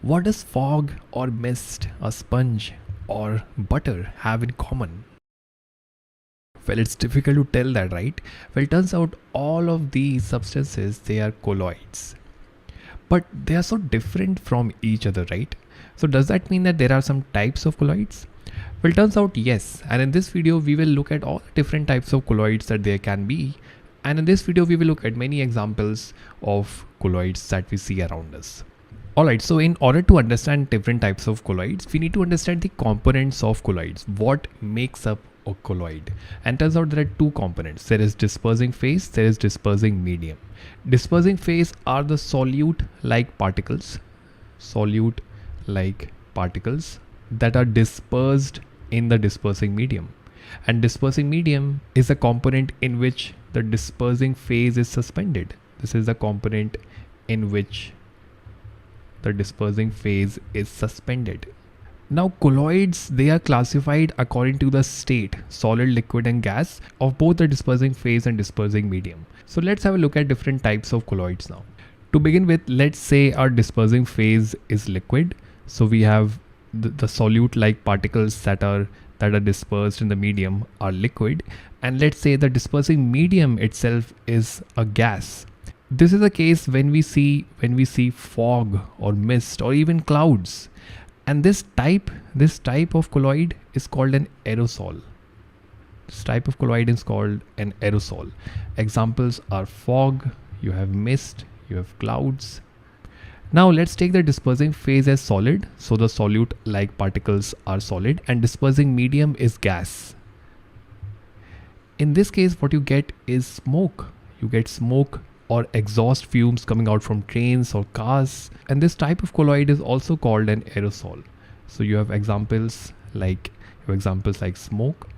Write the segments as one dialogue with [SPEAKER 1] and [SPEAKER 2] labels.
[SPEAKER 1] What does fog or mist, a sponge or butter have in common? Well, it's difficult to tell that, right? Well, it turns out all of these substances, they are colloids. But they are so different from each other, right? So does that mean that there are some types of colloids? Well, turns out yes. And in this video, we will look at all the different types of colloids that there can be. And in this video, we will look at many examples of colloids that we see around us. Alright, so in order to understand different types of colloids, we need to understand the components of colloids. What makes up a colloid? And turns out there are two components. There is dispersing phase, there is dispersing medium. Dispersing phase are the solute-like particles that are dispersed in the dispersing medium. And dispersing medium is a component in which the dispersing phase is suspended. This is the component in which the dispersing phase is suspended. Now colloids, they are classified according to the state, solid, liquid and gas, of both the dispersing phase and dispersing medium. So let's have a look at different types of colloids now. To begin with, let's say our dispersing phase is liquid. So we have the solute-like particles that are dispersed in the medium are liquid, and let's say the dispersing medium itself is a gas. This is the case when we see fog or mist or even clouds, and this type of colloid is called an aerosol. This type of colloid is called an aerosol. Examples are fog, you have mist, you have clouds. Now let's take the dispersing phase as solid, so the solute-like particles are solid, and dispersing medium is gas. In this case, what you get is smoke. You get smoke or exhaust fumes coming out from trains or cars, and this type of colloid is also called an aerosol. So you have examples like smoke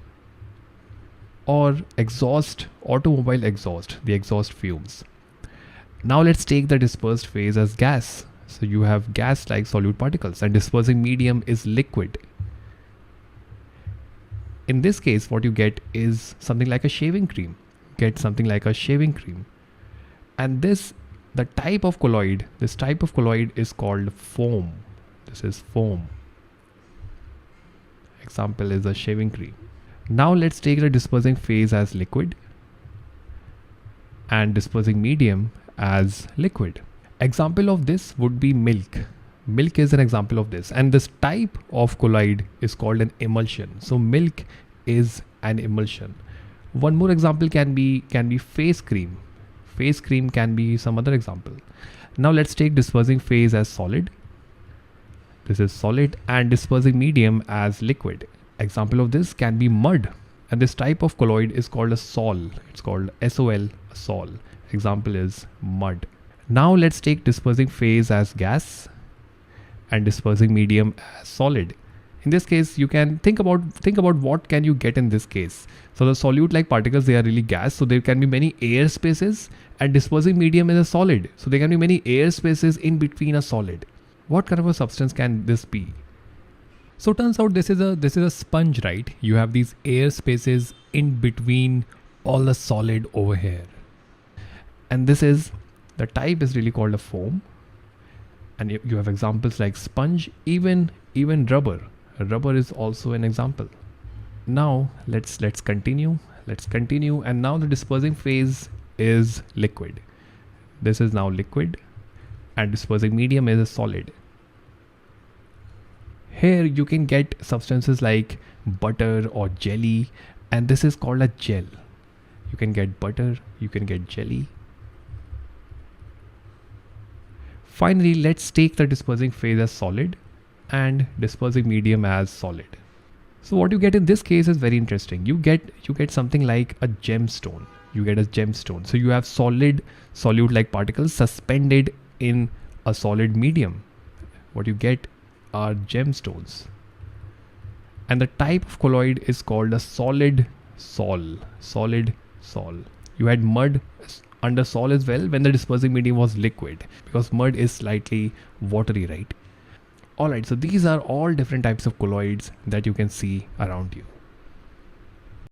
[SPEAKER 1] or exhaust, automobile exhaust, the exhaust fumes. Now let's take the dispersed phase as gas. So you have gas-like solute particles, and dispersing medium is liquid. In this case, what you get is something like a shaving cream. And this type of colloid is called foam. This is foam. Example is a shaving cream. Now let's take the dispersing phase as liquid and dispersing medium as liquid. Example of this would be milk. Milk is an example of this, and this type of colloid is called an emulsion. So milk is an emulsion. One more example can be face cream. Face cream can be some other example. Now let's take dispersing phase as solid. This is solid, and dispersing medium as liquid. Example of this can be mud, and this type of colloid is called a sol. It's called SOL, a sol. Example is mud. Now let's take dispersing phase as gas and dispersing medium as solid. In this case, you can think about what can you get in this case. So the solute-like particles, they are really gas, so there can be many air spaces, and dispersing medium is a solid, so there can be many air spaces in between a solid. What kind of a substance can this be? So it turns out this is a sponge, right? You have these air spaces in between all the solid over here, and the type is really called a foam. And you have examples like sponge, even rubber. Rubber is also an example. Now let's continue, and now the dispersing phase is liquid. This is now liquid, and dispersing medium is a solid. Here you can get substances like butter or jelly, and this is called a gel. You can get butter, you can get jelly. Finally, let's take the dispersing phase as solid and dispersing medium as solid. So what you get in this case is very interesting. You get something like a gemstone. So you have solid solute-like particles suspended in a solid medium. What you get are gemstones. And the type of colloid is called a solid sol. You had mud under sol as well when the dispersing medium was liquid, because mud is slightly watery, right? Alright, so these are all different types of colloids that you can see around you.